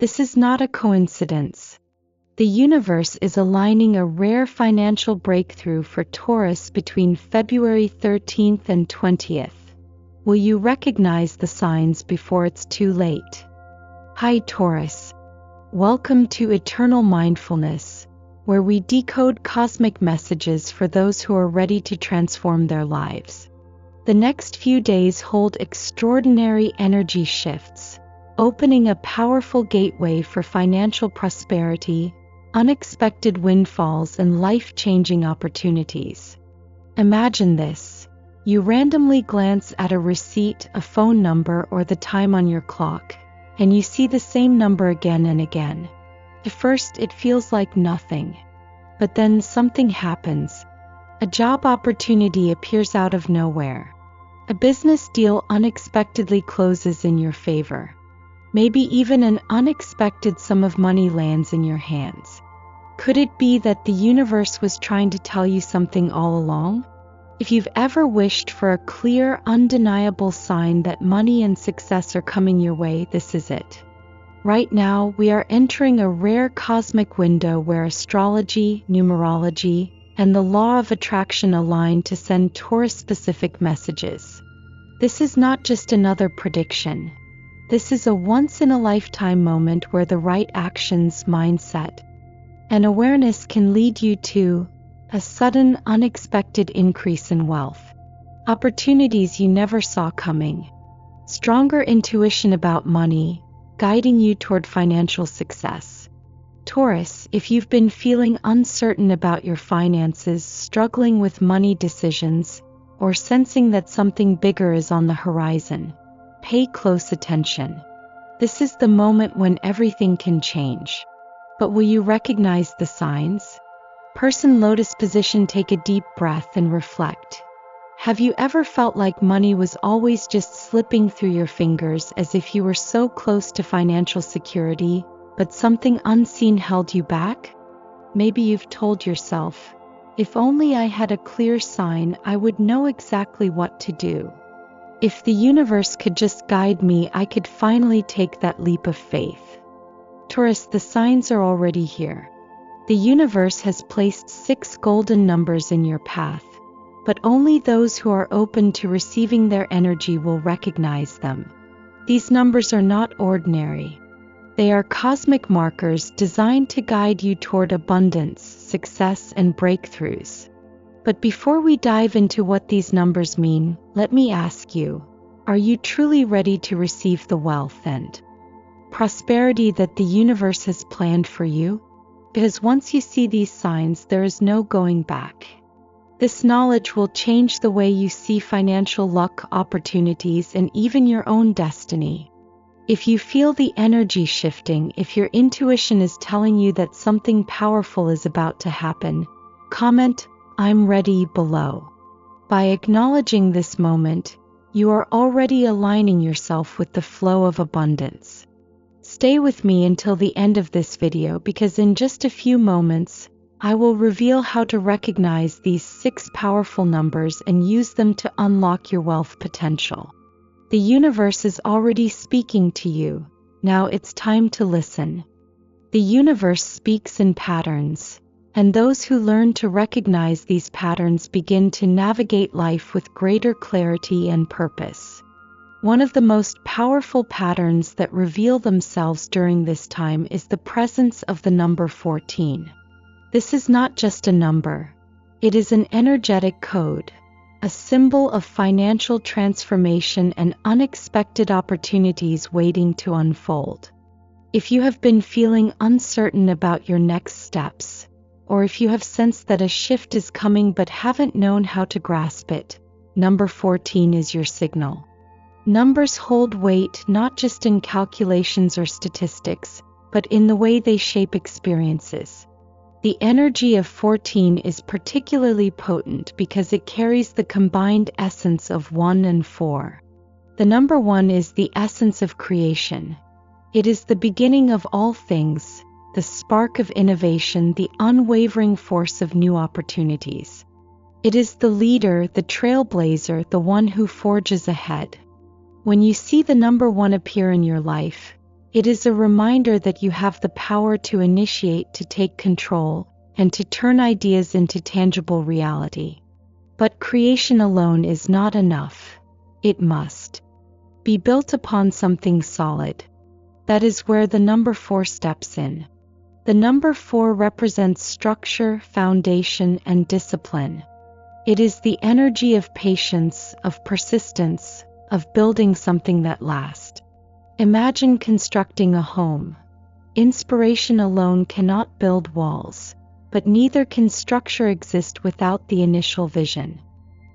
This is not a coincidence. The universe is aligning a rare financial breakthrough for Taurus between February 13th and 20th. Will you recognize the signs before it's too late? Hi Taurus. Welcome to Eternal Mindfulness, where we decode cosmic messages for those who are ready to transform their lives. The next few days hold extraordinary energy shifts, opening a powerful gateway for financial prosperity, unexpected windfalls, and life-changing opportunities. Imagine this. You randomly glance at a receipt, a phone number, or the time on your clock, and you see the same number again and again. At first, it feels like nothing. But then something happens. A job opportunity appears out of nowhere. A business deal unexpectedly closes in your favor. Maybe even an unexpected sum of money lands in your hands. Could it be that the universe was trying to tell you something all along? If you've ever wished for a clear, undeniable sign that money and success are coming your way, this is it. Right now, we are entering a rare cosmic window where astrology, numerology, and the law of attraction align to send Taurus-specific messages. This is not just another prediction. This is a once-in-a-lifetime moment where the right actions, mindset, and awareness can lead you to a sudden, unexpected increase in wealth, opportunities you never saw coming, stronger intuition about money, guiding you toward financial success. Taurus, if you've been feeling uncertain about your finances, struggling with money decisions, or sensing that something bigger is on the horizon, pay close attention. This is the moment when everything can change. But will you recognize the signs? Person Lotus position, take a deep breath and reflect. Have you ever felt like money was always just slipping through your fingers, as if you were so close to financial security, but something unseen held you back? Maybe you've told yourself, if only I had a clear sign, I would know exactly what to do. If the universe could just guide me, I could finally take that leap of faith. Taurus, the signs are already here. The universe has placed 6 golden numbers in your path, but only those who are open to receiving their energy will recognize them. These numbers are not ordinary. They are cosmic markers designed to guide you toward abundance, success, and breakthroughs. But before we dive into what these numbers mean, let me ask you, are you truly ready to receive the wealth and prosperity that the universe has planned for you? Because once you see these signs, there is no going back. This knowledge will change the way you see financial luck, opportunities, and even your own destiny. If you feel the energy shifting, if your intuition is telling you that something powerful is about to happen, comment, "I'm ready," below. By acknowledging this moment, you are already aligning yourself with the flow of abundance. Stay with me until the end of this video, because in just a few moments, I will reveal how to recognize these 6 powerful numbers and use them to unlock your wealth potential. The universe is already speaking to you. Now it's time to listen. The universe speaks in patterns, and those who learn to recognize these patterns begin to navigate life with greater clarity and purpose. One of the most powerful patterns that reveal themselves during this time is the presence of the number 14. This is not just a number. It is an energetic code, a symbol of financial transformation and unexpected opportunities waiting to unfold. If you have been feeling uncertain about your next steps, or if you have sensed that a shift is coming but haven't known how to grasp it, number 14 is your signal. Numbers hold weight not just in calculations or statistics, but in the way they shape experiences. The energy of 14 is particularly potent because it carries the combined essence of 1 and 4. The number 1 is the essence of creation. It is the beginning of all things, the spark of innovation, the unwavering force of new opportunities. It is the leader, the trailblazer, the one who forges ahead. When you see the number 1 appear in your life, It is a reminder that you have the power to initiate, to take control, and to turn ideas into tangible reality. But creation alone is not enough. It must be built upon something solid. That is where the number 4 steps in. The number 4 represents structure, foundation, and discipline. It is the energy of patience, of persistence, of building something that lasts. Imagine constructing a home. Inspiration alone cannot build walls, but neither can structure exist without the initial vision.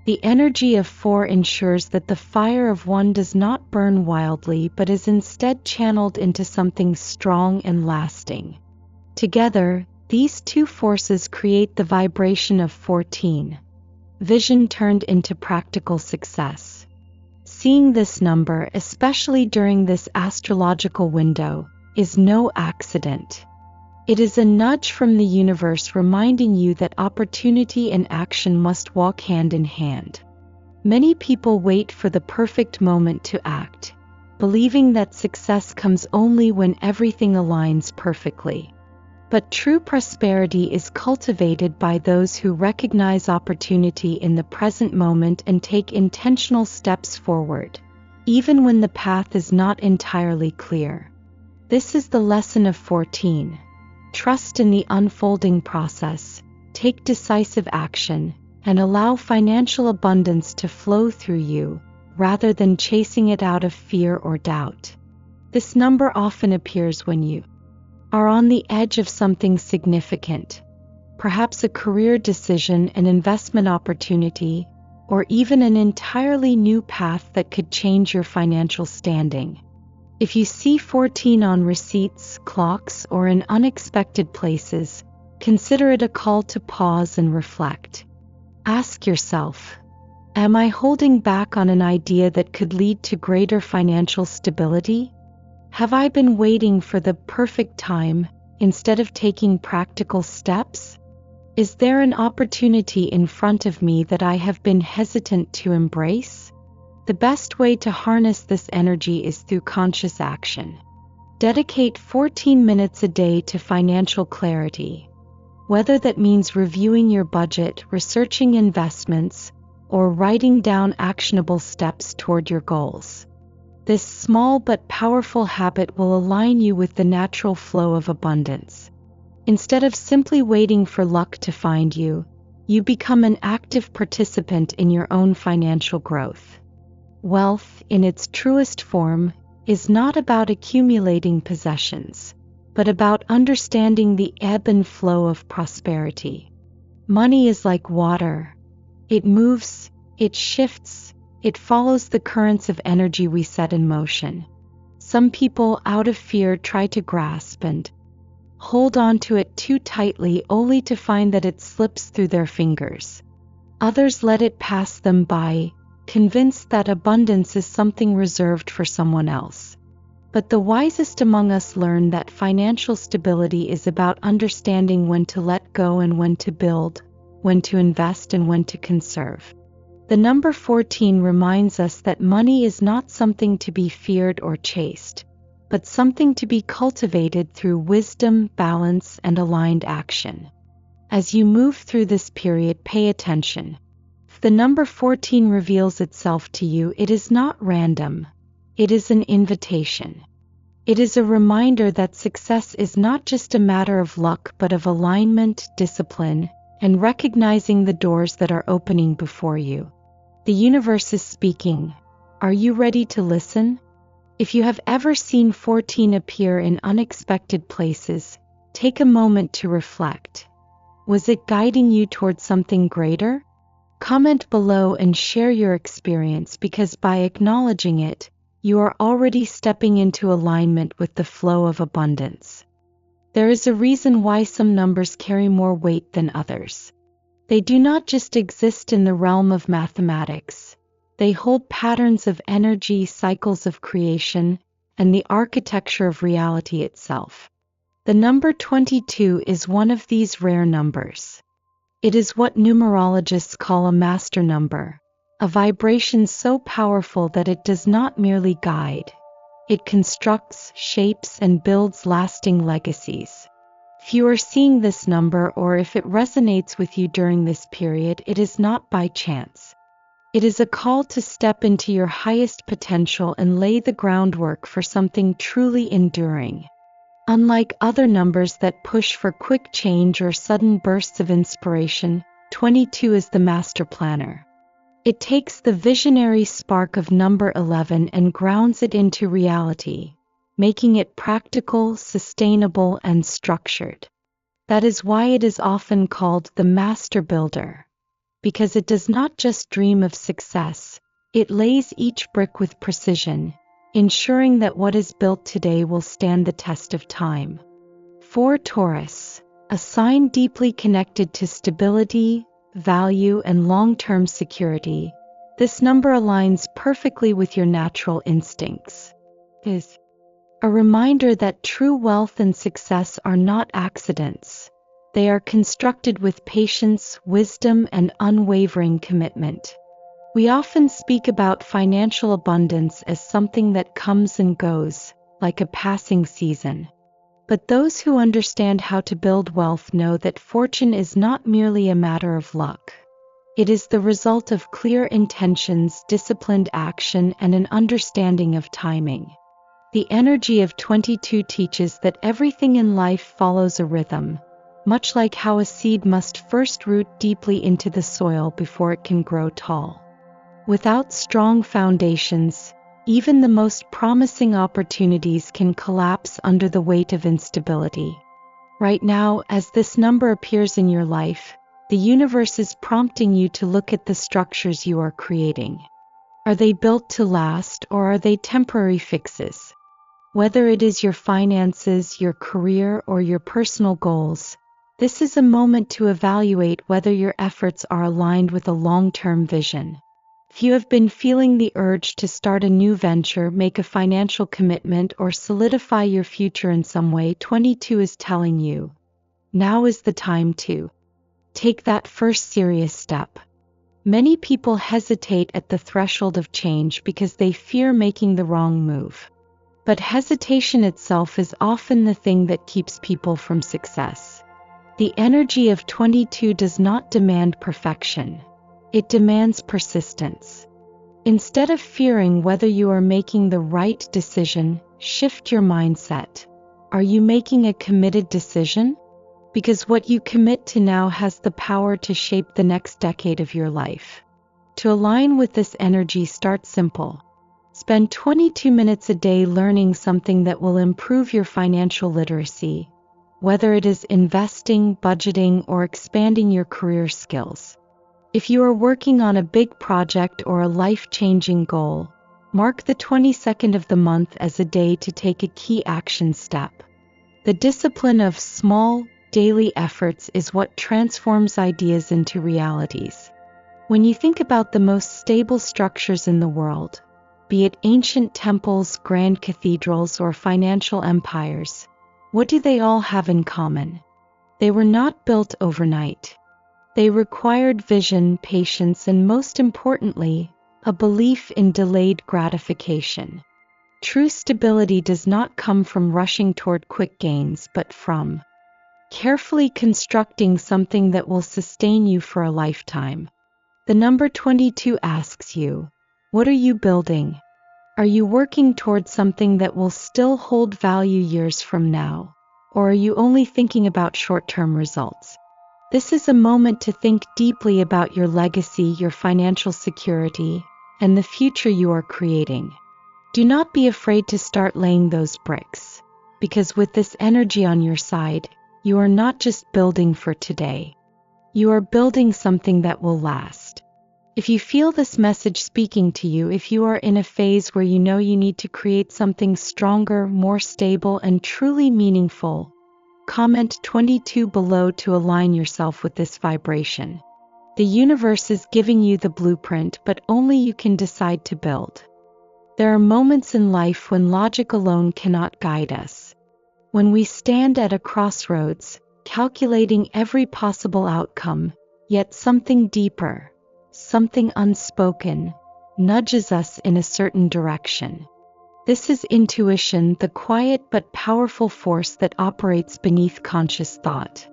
The energy of 4 ensures that the fire of 1 does not burn wildly but is instead channeled into something strong and lasting. Together, these two forces create the vibration of 14. Vision turned into practical success. Seeing this number, especially during this astrological window, is no accident. It is a nudge from the universe reminding you that opportunity and action must walk hand in hand. Many people wait for the perfect moment to act, believing that success comes only when everything aligns perfectly. But true prosperity is cultivated by those who recognize opportunity in the present moment and take intentional steps forward, even when the path is not entirely clear. This is the lesson of 14. Trust in the unfolding process, take decisive action, and allow financial abundance to flow through you, rather than chasing it out of fear or doubt. This number often appears when you are on the edge of something significant, perhaps a career decision, an investment opportunity, or even an entirely new path that could change your financial standing. If you see 14 on receipts, clocks, or in unexpected places, consider it a call to pause and reflect. Ask yourself, am I holding back on an idea that could lead to greater financial stability? Have I been waiting for the perfect time instead of taking practical steps? Is there an opportunity in front of me that I have been hesitant to embrace? The best way to harness this energy is through conscious action. Dedicate 14 minutes a day to financial clarity. Whether that means reviewing your budget, researching investments, or writing down actionable steps toward your goals. This small but powerful habit will align you with the natural flow of abundance. Instead of simply waiting for luck to find you, you become an active participant in your own financial growth. Wealth, in its truest form, is not about accumulating possessions, but about understanding the ebb and flow of prosperity. Money is like water. It moves, it shifts, it follows the currents of energy we set in motion. Some people, out of fear, try to grasp and hold on to it too tightly, only to find that it slips through their fingers. Others let it pass them by, convinced that abundance is something reserved for someone else. But the wisest among us learn that financial stability is about understanding when to let go and when to build, when to invest and when to conserve. The number 14 reminds us that money is not something to be feared or chased, but something to be cultivated through wisdom, balance, and aligned action. As you move through this period, pay attention. If the number 14 reveals itself to you, it is not random. It is an invitation. It is a reminder that success is not just a matter of luck but of alignment, discipline, and recognizing the doors that are opening before you. The universe is speaking. Are you ready to listen? If you have ever seen 14 appear in unexpected places, take a moment to reflect. Was it guiding you towards something greater? Comment below and share your experience, because by acknowledging it, you are already stepping into alignment with the flow of abundance. There is a reason why some numbers carry more weight than others. They do not just exist in the realm of mathematics. They hold patterns of energy, cycles of creation, and the architecture of reality itself. The number 22 is one of these rare numbers. It is what numerologists call a master number, a vibration so powerful that it does not merely guide. It constructs, shapes, and builds lasting legacies. If you are seeing this number or if it resonates with you during this period, it is not by chance. It is a call to step into your highest potential and lay the groundwork for something truly enduring. Unlike other numbers that push for quick change or sudden bursts of inspiration, 22 is the master planner. It takes the visionary spark of number 11 and grounds it into reality, making it practical, sustainable, and structured. That is why it is often called the master builder. Because it does not just dream of success, it lays each brick with precision, ensuring that what is built today will stand the test of time. For Taurus, a sign deeply connected to stability, value, and long-term security, this number aligns perfectly with your natural instincts. It is a reminder that true wealth and success are not accidents. They are constructed with patience, wisdom, and unwavering commitment. We often speak about financial abundance as something that comes and goes, like a passing season. But those who understand how to build wealth know that fortune is not merely a matter of luck. It is the result of clear intentions, disciplined action, and an understanding of timing. The energy of 22 teaches that everything in life follows a rhythm, much like how a seed must first root deeply into the soil before it can grow tall. Without strong foundations, even the most promising opportunities can collapse under the weight of instability. Right now, as this number appears in your life, the universe is prompting you to look at the structures you are creating. Are they built to last, or are they temporary fixes? Whether it is your finances, your career, or your personal goals, this is a moment to evaluate whether your efforts are aligned with a long-term vision. If you have been feeling the urge to start a new venture, make a financial commitment, or solidify your future in some way, 22 is telling you, now is the time to take that first serious step. Many people hesitate at the threshold of change because they fear making the wrong move. But hesitation itself is often the thing that keeps people from success. The energy of 22 does not demand perfection. It demands persistence. Instead of fearing whether you are making the right decision, shift your mindset. Are you making a committed decision? Because what you commit to now has the power to shape the next decade of your life. To align with this energy, start simple. Spend 22 minutes a day learning something that will improve your financial literacy, whether it is investing, budgeting, or expanding your career skills. If you are working on a big project or a life-changing goal, mark the 22nd of the month as a day to take a key action step. The discipline of small, daily efforts is what transforms ideas into realities. When you think about the most stable structures in the world, be it ancient temples, grand cathedrals, or financial empires, what do they all have in common? They were not built overnight. They required vision, patience, and most importantly, a belief in delayed gratification. True stability does not come from rushing toward quick gains, but from carefully constructing something that will sustain you for a lifetime. The number 22 asks you, what are you building? Are you working towards something that will still hold value years from now? Or are you only thinking about short-term results? This is a moment to think deeply about your legacy, your financial security, and the future you are creating. Do not be afraid to start laying those bricks, because with this energy on your side, you are not just building for today. You are building something that will last. If you feel this message speaking to you, if you are in a phase where you know you need to create something stronger, more stable, and truly meaningful, comment 22 below to align yourself with this vibration. The universe is giving you the blueprint, but only you can decide to build. There are moments in life when logic alone cannot guide us. When we stand at a crossroads, calculating every possible outcome, yet something deeper, something unspoken, nudges us in a certain direction. This is intuition, the quiet but powerful force that operates beneath conscious thought.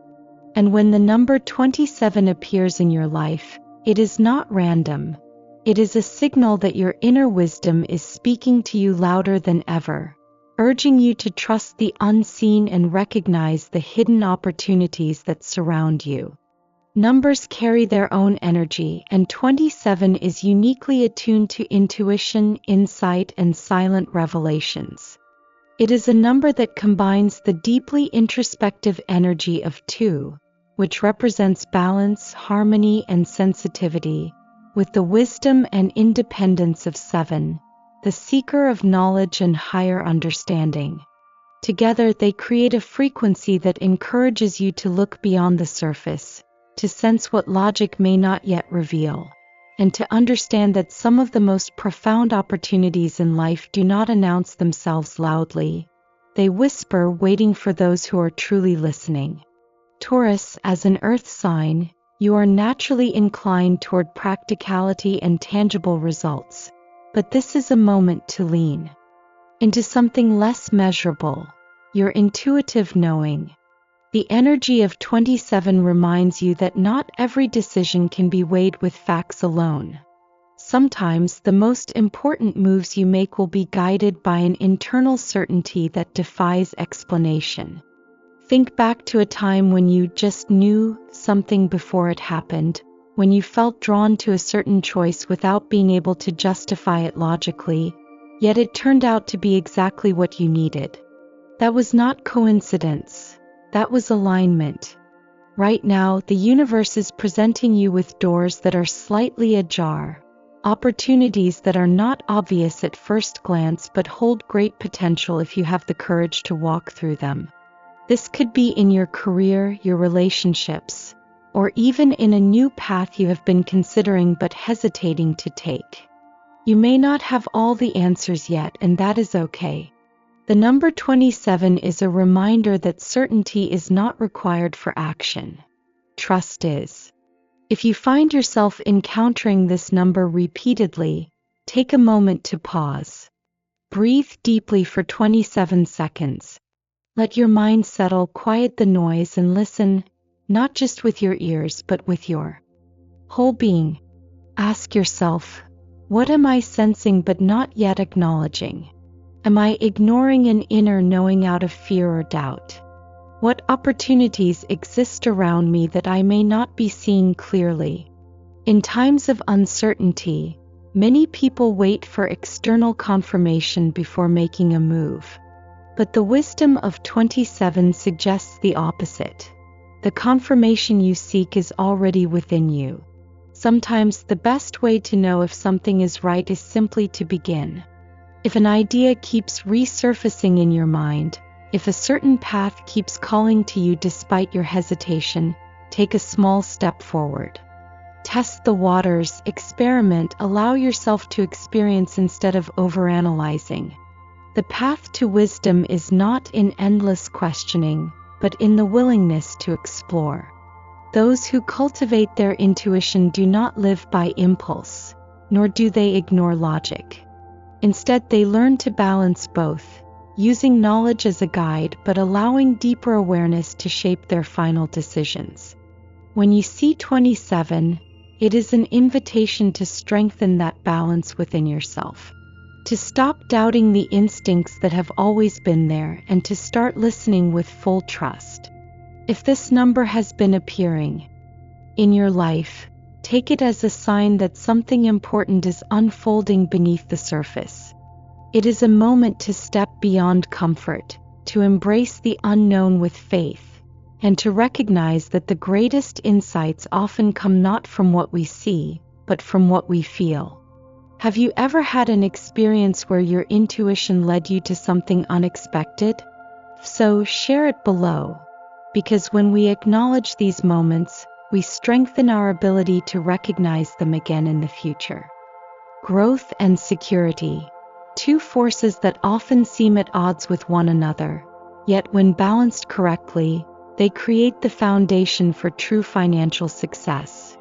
And when the number 27 appears in your life, it is not random. It is a signal that your inner wisdom is speaking to you louder than ever, urging you to trust the unseen and recognize the hidden opportunities that surround you. Numbers carry their own energy, and 27 is uniquely attuned to intuition, insight, and silent revelations. It is a number that combines the deeply introspective energy of 2, which represents balance, harmony, and sensitivity, with the wisdom and independence of 7, the seeker of knowledge and higher understanding. Together, they create a frequency that encourages you to look beyond the surface, to sense what logic may not yet reveal, and to understand that some of the most profound opportunities in life do not announce themselves loudly. They whisper, waiting for those who are truly listening. Taurus, as an earth sign, you are naturally inclined toward practicality and tangible results, but this is a moment to lean into something less measurable, your intuitive knowing. The energy of 27 reminds you that not every decision can be weighed with facts alone. Sometimes the most important moves you make will be guided by an internal certainty that defies explanation. Think back to a time when you just knew something before it happened, when you felt drawn to a certain choice without being able to justify it logically, yet it turned out to be exactly what you needed. That was not coincidence. That was alignment. Right now, the universe is presenting you with doors that are slightly ajar, opportunities that are not obvious at first glance but hold great potential if you have the courage to walk through them. This could be in your career, your relationships, or even in a new path you have been considering but hesitating to take. You may not have all the answers yet, and that is okay. The number 27 is a reminder that certainty is not required for action. Trust is. If you find yourself encountering this number repeatedly, take a moment to pause. Breathe deeply for 27 seconds. Let your mind settle, quiet the noise, and listen, not just with your ears but with your whole being. Ask yourself, what am I sensing but not yet acknowledging? Am I ignoring an inner knowing out of fear or doubt? What opportunities exist around me that I may not be seeing clearly? In times of uncertainty, many people wait for external confirmation before making a move. But the wisdom of 27 suggests the opposite. The confirmation you seek is already within you. Sometimes the best way to know if something is right is simply to begin. If an idea keeps resurfacing in your mind, if a certain path keeps calling to you despite your hesitation, take a small step forward. Test the waters, experiment, allow yourself to experience instead of overanalyzing. The path to wisdom is not in endless questioning, but in the willingness to explore. Those who cultivate their intuition do not live by impulse, nor do they ignore logic. Instead, they learn to balance both, using knowledge as a guide but allowing deeper awareness to shape their final decisions. When you see 27, it is an invitation to strengthen that balance within yourself. To stop doubting the instincts that have always been there and to start listening with full trust. If this number has been appearing in your life, take it as a sign that something important is unfolding beneath the surface. It is a moment to step beyond comfort, to embrace the unknown with faith, and to recognize that the greatest insights often come not from what we see, but from what we feel. Have you ever had an experience where your intuition led you to something unexpected? So share it below, because when we acknowledge these moments, we strengthen our ability to recognize them again in the future. Growth and security, two forces that often seem at odds with one another, yet when balanced correctly, they create the foundation for true financial success.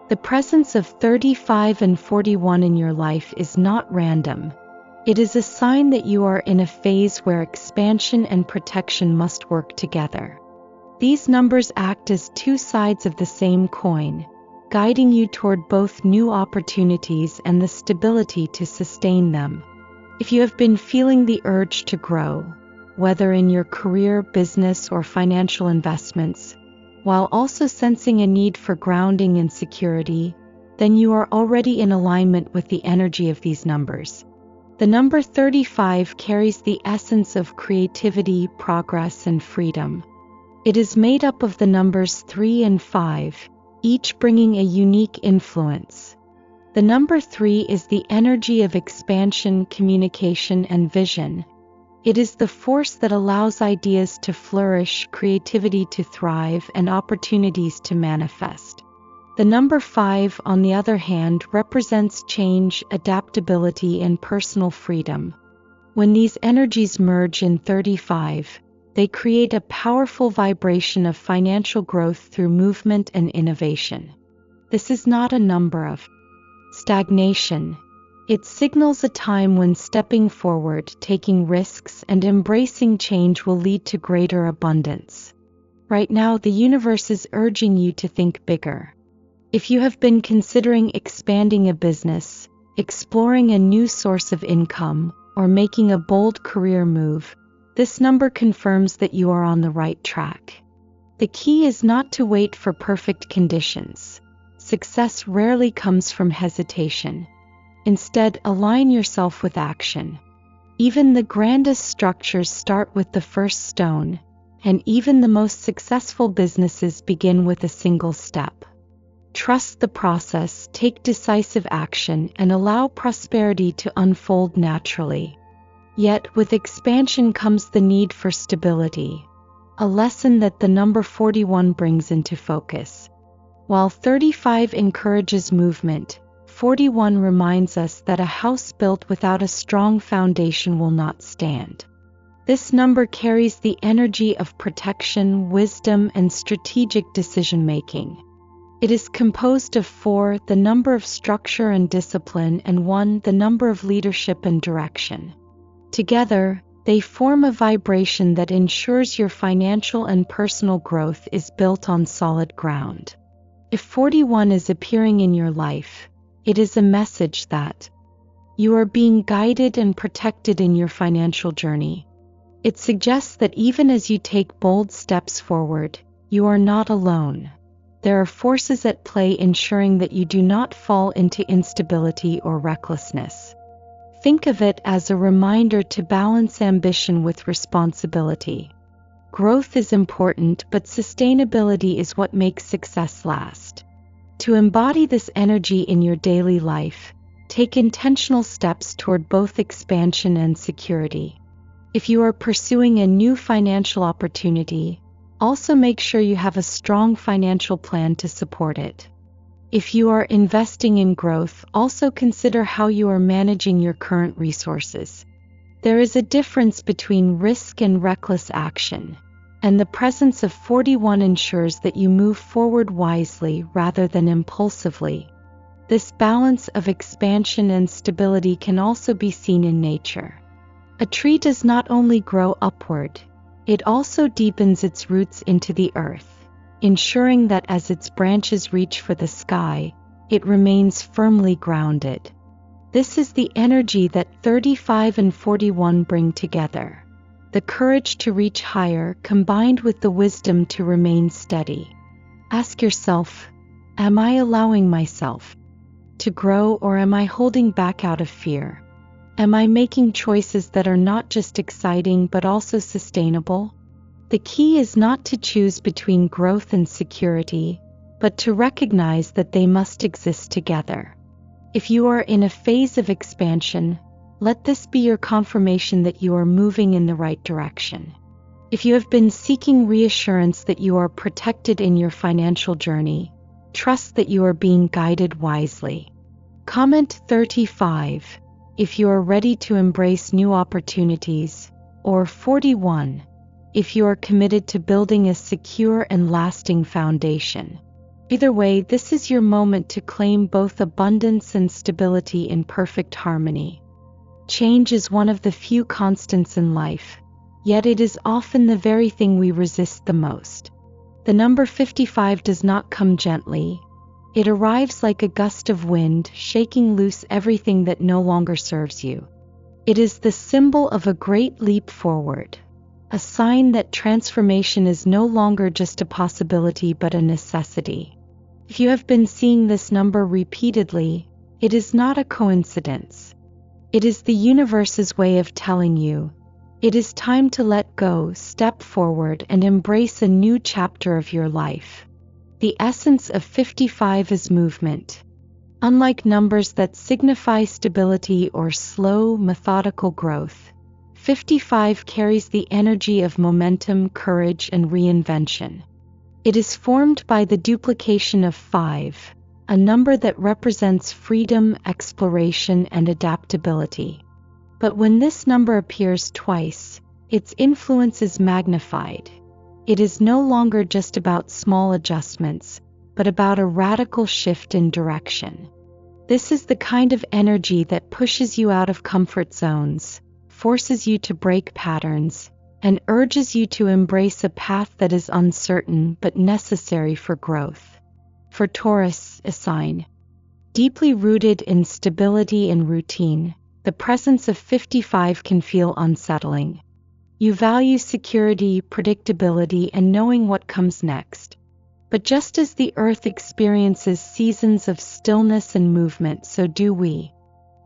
The presence of 35 and 41 in your life is not random. It is a sign that you are in a phase where expansion and protection must work together. These numbers act as two sides of the same coin, guiding you toward both new opportunities and the stability to sustain them. If you have been feeling the urge to grow, whether in your career, business, or financial investments, while also sensing a need for grounding and security, then you are already in alignment with the energy of these numbers. The number 35 carries the essence of creativity, progress, and freedom. It is made up of the numbers 3 and 5, each bringing a unique influence. The number 3 is the energy of expansion, communication, and vision. It is the force that allows ideas to flourish, creativity to thrive, and opportunities to manifest. The number 5, on the other hand, represents change, adaptability, and personal freedom. When these energies merge in 35, they create a powerful vibration of financial growth through movement and innovation. This is not a number of stagnation. It signals a time when stepping forward, taking risks, and embracing change will lead to greater abundance. Right now, the universe is urging you to think bigger. If you have been considering expanding a business, exploring a new source of income, or making a bold career move, this number confirms that you are on the right track. The key is not to wait for perfect conditions. Success rarely comes from hesitation. Instead, align yourself with action. Even the grandest structures start with the first stone, and even the most successful businesses begin with a single step. Trust the process, take decisive action, and allow prosperity to unfold naturally. Yet, with expansion comes the need for stability, a lesson that the number 41 brings into focus. While 35 encourages movement, 41 reminds us that a house built without a strong foundation will not stand. This number carries the energy of protection, wisdom, and strategic decision-making. It is composed of 4, the number of structure and discipline, and 1, the number of leadership and direction. Together, they form a vibration that ensures your financial and personal growth is built on solid ground. If 41 is appearing in your life, it is a message that you are being guided and protected in your financial journey. It suggests that even as you take bold steps forward, you are not alone. There are forces at play ensuring that you do not fall into instability or recklessness. Think of it as a reminder to balance ambition with responsibility. Growth is important, but sustainability is what makes success last. To embody this energy in your daily life, take intentional steps toward both expansion and security. If you are pursuing a new financial opportunity, also make sure you have a strong financial plan to support it. If you are investing in growth, also consider how you are managing your current resources. There is a difference between risk and reckless action, and the presence of 41 ensures that you move forward wisely rather than impulsively. This balance of expansion and stability can also be seen in nature. A tree does not only grow upward, it also deepens its roots into the earth, ensuring that as its branches reach for the sky, it remains firmly grounded. This is the energy that 35 and 41 bring together. The courage to reach higher combined with the wisdom to remain steady. Ask yourself, am I allowing myself to grow, or am I holding back out of fear? Am I making choices that are not just exciting but also sustainable? The key is not to choose between growth and security, but to recognize that they must exist together. If you are in a phase of expansion, let this be your confirmation that you are moving in the right direction. If you have been seeking reassurance that you are protected in your financial journey, trust that you are being guided wisely. Comment 35 if you are ready to embrace new opportunities, or 41 if you are committed to building a secure and lasting foundation. Either way, this is your moment to claim both abundance and stability in perfect harmony. Change is one of the few constants in life, yet it is often the very thing we resist the most. The number 55 does not come gently. It arrives like a gust of wind, shaking loose everything that no longer serves you. It is the symbol of a great leap forward, a sign that transformation is no longer just a possibility but a necessity. If you have been seeing this number repeatedly, it is not a coincidence. It is the universe's way of telling you, it is time to let go, step forward, and embrace a new chapter of your life. The essence of 55 is movement. Unlike numbers that signify stability or slow, methodical growth, 55 carries the energy of momentum, courage, and reinvention. It is formed by the duplication of 5, a number that represents freedom, exploration, and adaptability. But when this number appears twice, its influence is magnified. It is no longer just about small adjustments, but about a radical shift in direction. This is the kind of energy that pushes you out of comfort zones, forces you to break patterns, and urges you to embrace a path that is uncertain but necessary for growth. For Taurus, a sign deeply rooted in stability and routine, the presence of 55 can feel unsettling. You value security, predictability, and knowing what comes next. But just as the earth experiences seasons of stillness and movement, so do we.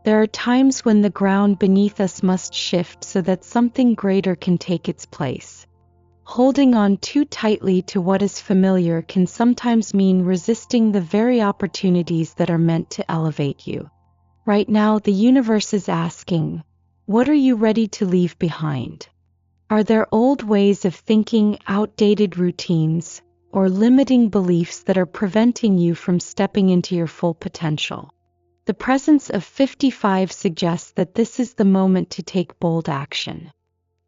There are times when the ground beneath us must shift so that something greater can take its place. Holding on too tightly to what is familiar can sometimes mean resisting the very opportunities that are meant to elevate you. Right now, the universe is asking, what are you ready to leave behind? Are there old ways of thinking, outdated routines, or limiting beliefs that are preventing you from stepping into your full potential? The presence of 55 suggests that this is the moment to take bold action.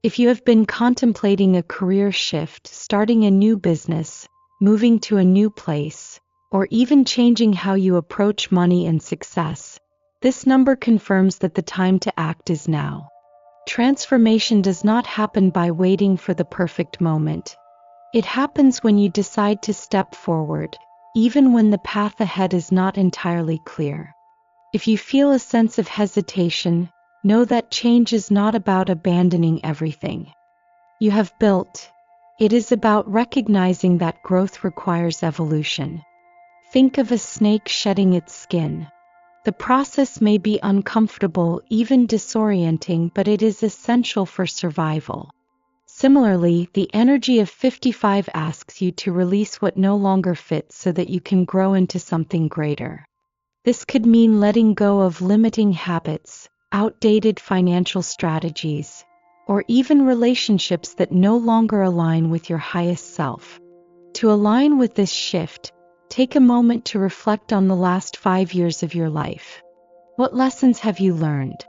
If you have been contemplating a career shift, starting a new business, moving to a new place, or even changing how you approach money and success, this number confirms that the time to act is now. Transformation does not happen by waiting for the perfect moment. It happens when you decide to step forward, even when the path ahead is not entirely clear. If you feel a sense of hesitation, know that change is not about abandoning everything you have built. It is about recognizing that growth requires evolution. Think of a snake shedding its skin. The process may be uncomfortable, even disorienting, but it is essential for survival. Similarly, the energy of 55 asks you to release what no longer fits so that you can grow into something greater. This could mean letting go of limiting habits, outdated financial strategies, or even relationships that no longer align with your highest self. To align with this shift, take a moment to reflect on the last 5 years of your life. What lessons have you learned?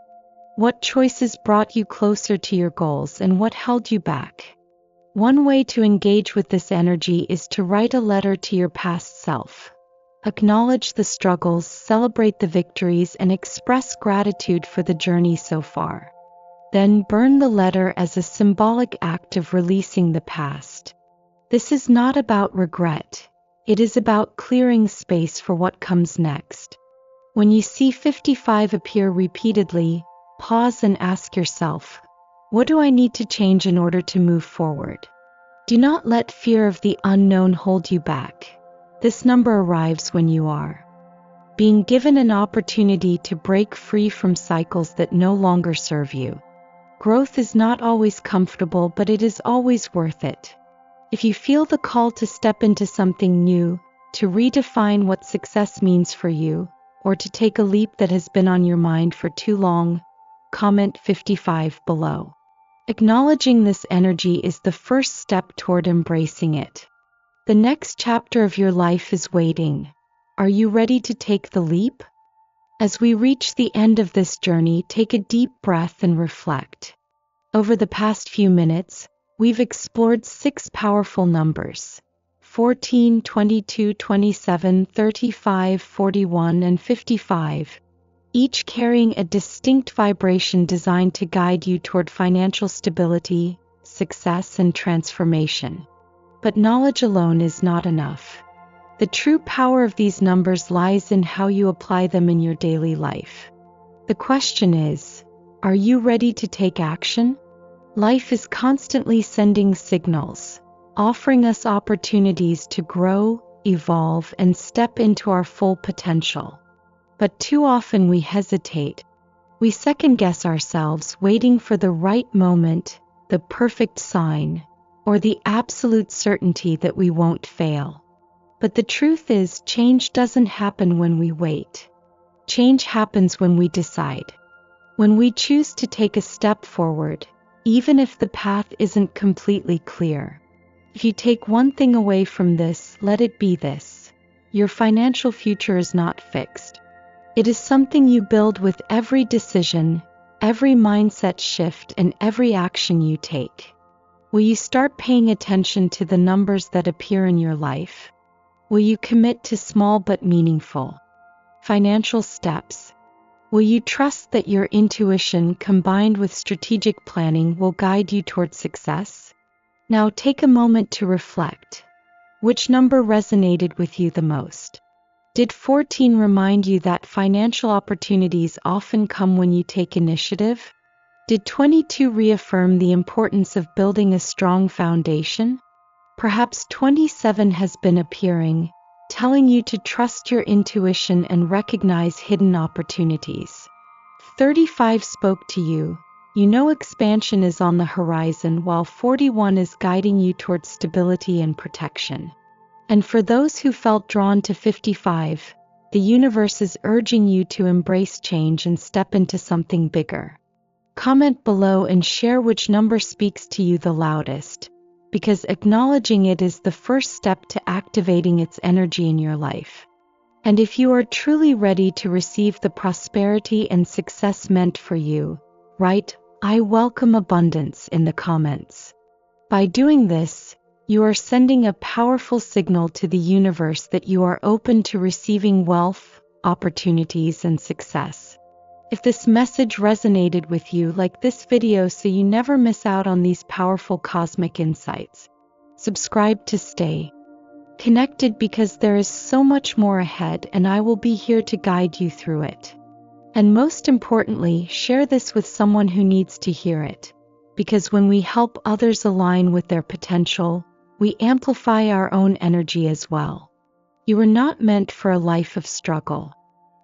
What choices brought you closer to your goals, and what held you back? One way to engage with this energy is to write a letter to your past self. Acknowledge the struggles, celebrate the victories, and express gratitude for the journey so far. Then burn the letter as a symbolic act of releasing the past. This is not about regret. It is about clearing space for what comes next. When you see 55 appear repeatedly, pause and ask yourself, what do I need to change in order to move forward? Do not let fear of the unknown hold you back. This number arrives when you are being given an opportunity to break free from cycles that no longer serve you. Growth is not always comfortable, but it is always worth it. If you feel the call to step into something new, to redefine what success means for you, or to take a leap that has been on your mind for too long, comment 55 below. Acknowledging this energy is the first step toward embracing it. The next chapter of your life is waiting. Are you ready to take the leap? As we reach the end of this journey, take a deep breath and reflect. Over the past few minutes, we've explored 6 powerful numbers: 14, 22, 27, 35, 41, and 55. each carrying a distinct vibration designed to guide you toward financial stability, success, and transformation. But knowledge alone is not enough. The true power of these numbers lies in how you apply them in your daily life. The question is, are you ready to take action? Life is constantly sending signals, offering us opportunities to grow, evolve, and step into our full potential. But too often we hesitate. We second-guess ourselves, waiting for the right moment, the perfect sign, or the absolute certainty that we won't fail. But the truth is, change doesn't happen when we wait. Change happens when we decide. When we choose to take a step forward, even if the path isn't completely clear. If you take one thing away from this, let it be this: your financial future is not fixed. It is something you build with every decision, every mindset shift, and every action you take. Will you start paying attention to the numbers that appear in your life? Will you commit to small but meaningful financial steps? Will you trust that your intuition combined with strategic planning will guide you toward success? Now take a moment to reflect. Which number resonated with you the most? Did 14 remind you that financial opportunities often come when you take initiative? Did 22 reaffirm the importance of building a strong foundation? Perhaps 27 has been appearing, telling you to trust your intuition and recognize hidden opportunities. 35 spoke to you. You know expansion is on the horizon, while 41 is guiding you towards stability and protection. And for those who felt drawn to 55, the universe is urging you to embrace change and step into something bigger. Comment below and share which number speaks to you the loudest, because acknowledging it is the first step to activating its energy in your life. And if you are truly ready to receive the prosperity and success meant for you, write, "I welcome abundance" in the comments. By doing this, you are sending a powerful signal to the universe that you are open to receiving wealth, opportunities, and success. If this message resonated with you, like this video so you never miss out on these powerful cosmic insights. Subscribe to stay connected, because there is so much more ahead, and I will be here to guide you through it. And most importantly, share this with someone who needs to hear it, because when we help others align with their potential, we amplify our own energy as well. You were not meant for a life of struggle.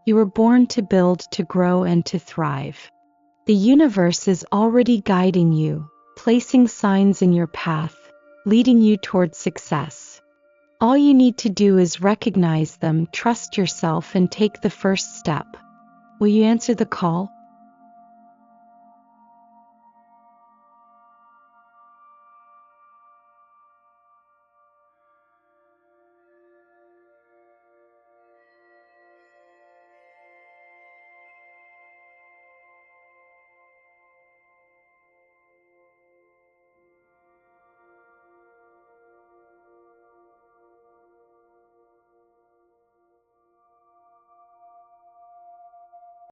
You were born to build, to grow, and to thrive. The universe is already guiding you, placing signs in your path, leading you towards success. All you need to do is recognize them, trust yourself, and take the first step. Will you answer the call?